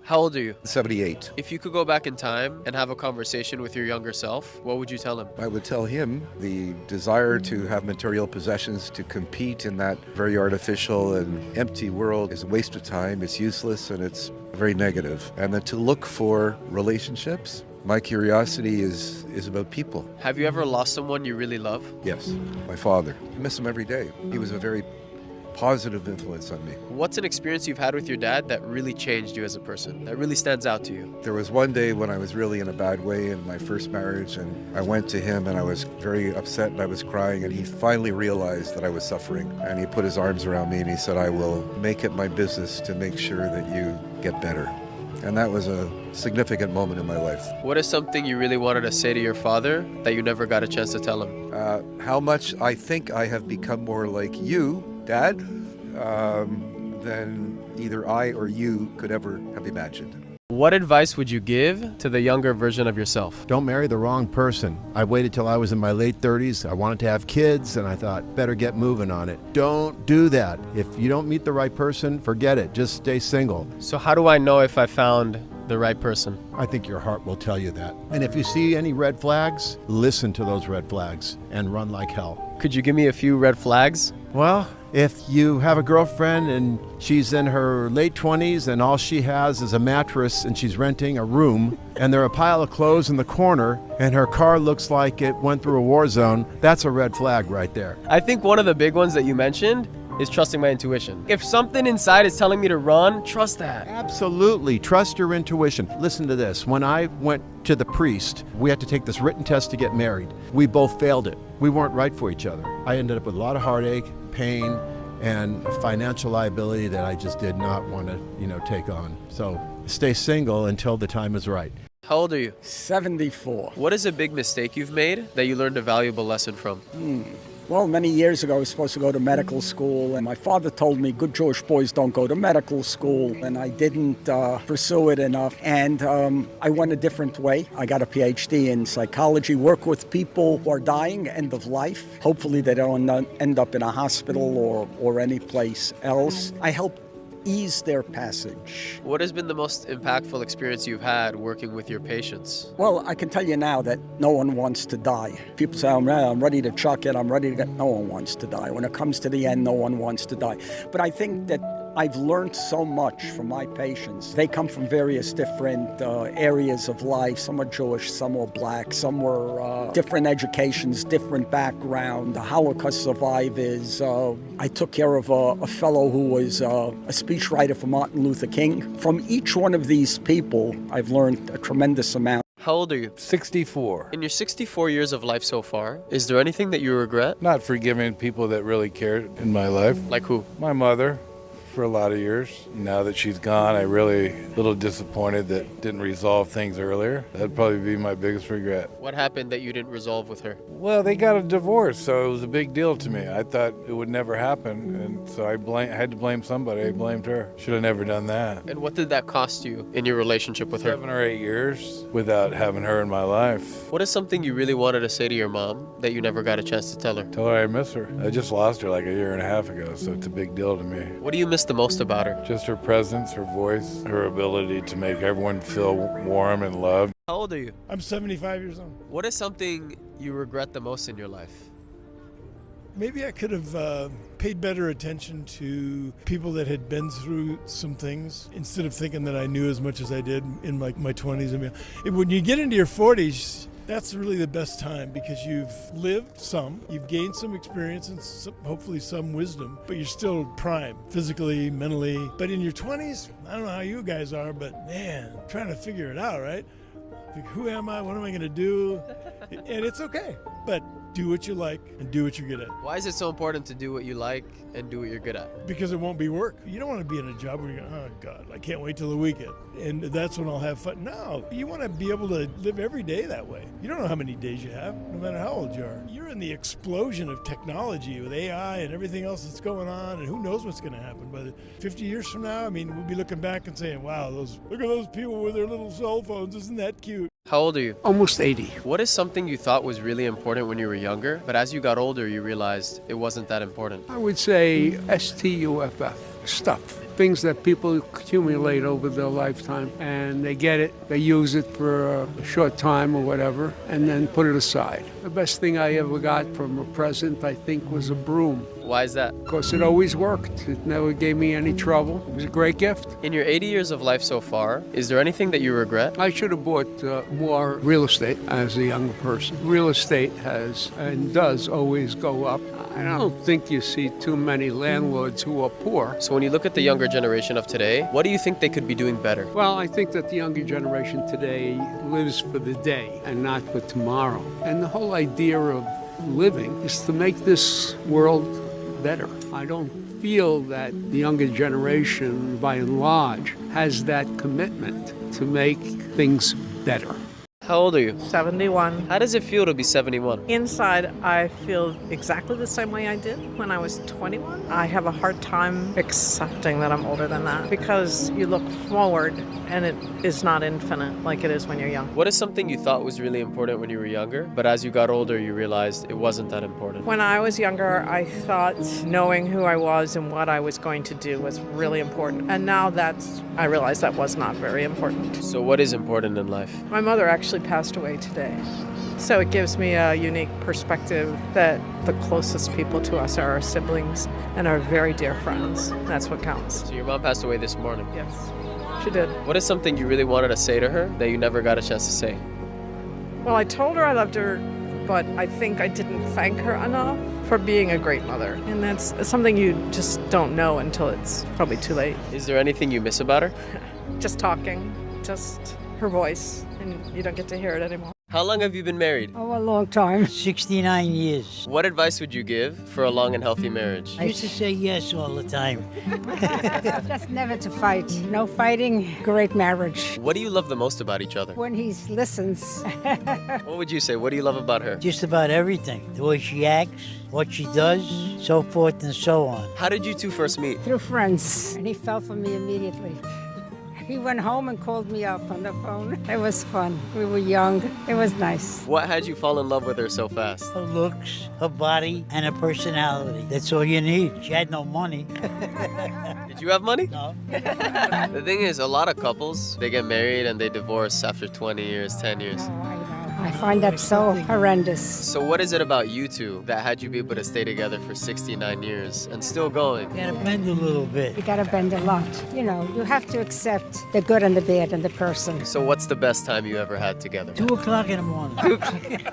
How old are you? 78. If you could go back in time and have a conversation with your younger self, what would you tell him? I would tell him the desire to have material possessions to compete in that very artificial and empty world is a waste of time, it's useless, and it's very negative. And that to look for relationships, my curiosity is about people. Have you ever lost someone you really love? Yes, my father. I miss him every day. He was a very positive influence on me. What's an experience you've had with your dad that really changed you as a person, that really stands out to you? There was one day when I was really in a bad way in my first marriage, and I went to him and I was very upset and I was crying, and he finally realized that I was suffering, and he put his arms around me and he said, "I will make it my business to make sure that you get better." And that was a significant moment in my life. What is something you really wanted to say to your father that you never got a chance to tell him? How much I think I have become more like you, Dad, than either I or you could ever have imagined. What advice would you give to the younger version of yourself? Don't marry the wrong person. I waited till I was in my late 30s. I wanted to have kids, and I thought, better get moving on it. Don't do that. If you don't meet the right person, forget it. Just stay single. So how do I know if I found the right person? I think your heart will tell you that. And if you see any red flags, listen to those red flags and run like hell. Could you give me a few red flags? Well, if you have a girlfriend and she's in her late 20s and all she has is a mattress and she's renting a room and there are a pile of clothes in the corner and her car looks like it went through a war zone, that's a red flag right there. I think one of the big ones that you mentioned is trusting my intuition. If something inside is telling me to run, trust that. Absolutely. Trust your intuition. Listen to this. When I went to the priest, we had to take this written test to get married. We both failed it. We weren't right for each other. I ended up with a lot of heartache, pain, and a financial liability that I just did not want to, take on. So stay single until the time is right. How old are you? 74. What is a big mistake you've made that you learned a valuable lesson from? Well, many years ago, I was supposed to go to medical school, and my father told me good Jewish boys don't go to medical school, and I didn't pursue it enough, and I went a different way. I got a PhD in psychology, work with people who are dying, end of life. Hopefully they don't end up in a hospital or any place else. I help ease their passage. What has been the most impactful experience you've had working with your patients? Well, I can tell you now that no one wants to die. People say, I'm ready to chuck it, I'm ready to get... No one wants to die. When it comes to the end, no one wants to die. But I think that I've learned so much from my patients. They come from various different areas of life. Some are Jewish, some are black, some were different educations, different background. The Holocaust survivors. I took care of a fellow who was a speechwriter for Martin Luther King. From each one of these people, I've learned a tremendous amount. How old are you? 64. In your 64 years of life so far, is there anything that you regret? Not forgiving people that really cared in my life. Like who? My mother, for a lot of years. Now that she's gone, I really a little disappointed that didn't resolve things earlier. That'd probably be my biggest regret. What happened that you didn't resolve with her? Well, they got a divorce, so it was a big deal to me. I thought it would never happen, and so I had to blame somebody. I blamed her. Should have never done that. And what did that cost you in your relationship with her? 7 or 8 years without having her in my life. What is something you really wanted to say to your mom that you never got a chance to tell her? Tell her I miss her. I just lost her like a year and a half ago, so it's a big deal to me. What do you miss the most about her? Just her presence, her voice, her ability to make everyone feel warm and loved. How old are you? I'm 75 years old. What is something you regret the most in your life? Maybe I could have paid better attention to people that had been through some things instead of thinking that I knew as much as I did in my 20s. I mean, when you get into your 40s, that's really the best time because you've lived some, you've gained some experience and hopefully some wisdom, but you're still prime, physically, mentally. But in your 20s, I don't know how you guys are, but man, trying to figure it out, right? Like, who am I? What am I going to do? And it's okay, but do what you like and do what you're good at. Why is it so important to do what you like and do what you're good at? Because it won't be work. You don't want to be in a job where you're going, oh God, I can't wait till the weekend. And that's when I'll have fun. No, you want to be able to live every day that way. You don't know how many days you have, no matter how old you are. You're in the explosion of technology with AI and everything else that's going on, and who knows what's going to happen. But 50 years from now, I mean, we'll be looking back and saying, wow, look at those people with their little cell phones. Isn't that cute? How old are you? Almost 80. What is something you thought was really important when you were younger, but as you got older, you realized it wasn't that important? I would say STUFF, stuff. things that people accumulate over their lifetime, and they get it, they use it for a short time or whatever, and then put it aside. The best thing I ever got from a present, I think, was a broom. Why is that? Because it always worked. It never gave me any trouble. It was a great gift. In your 80 years of life so far, is there anything that you regret? I should have bought more real estate as a younger person. Real estate has and does always go up. I don't think you see too many landlords who are poor. So when you look at the younger generation of today, what do you think they could be doing better? Well, I think that the younger generation today lives for the day and not for tomorrow. And the whole idea of living is to make this world better. I don't feel that the younger generation, by and large, has that commitment to make things better. How old are you? 71. How does it feel to be 71? Inside, I feel exactly the same way I did when I was 21. I have a hard time accepting that I'm older than that because you look forward and it is not infinite like it is when you're young. What is something you thought was really important when you were younger, but as you got older, you realized it wasn't that important? When I was younger, I thought knowing who I was and what I was going to do was really important. And now I realize that was not very important. So what is important in life? My mother actually passed away today. So it gives me a unique perspective that the closest people to us are our siblings and our very dear friends. That's what counts. So your mom passed away this morning. Yes, she did. What is something you really wanted to say to her that you never got a chance to say? Well, I told her I loved her, but I think I didn't thank her enough for being a great mother. And that's something you just don't know until it's probably too late. Is there anything you miss about her? Just talking, just her voice, and you don't get to hear it anymore. How long have you been married? Oh, a long time. 69 years. What advice would you give for a long and healthy marriage? I used to say yes all the time. Just never to fight. No fighting, great marriage. What do you love the most about each other? When he listens. What would you say? What do you love about her? Just about everything. The way she acts, what she does, so forth and so on. How did you two first meet? Through friends. And he fell for me immediately. He went home and called me up on the phone. It was fun. We were young. It was nice. What had you fall in love with her so fast? Her looks, her body, and her personality. That's all you need. She had no money. Did you have money? No. The thing is, a lot of couples, they get married and they divorce after 20 years, 10 years. Oh, I know. I find that so horrendous. So what is it about you two that had you be able to stay together for 69 years and still going? You gotta bend a little bit. You gotta bend a lot. You know, you have to accept the good and the bad in the person. So what's the best time you ever had together? 2 o'clock in the morning.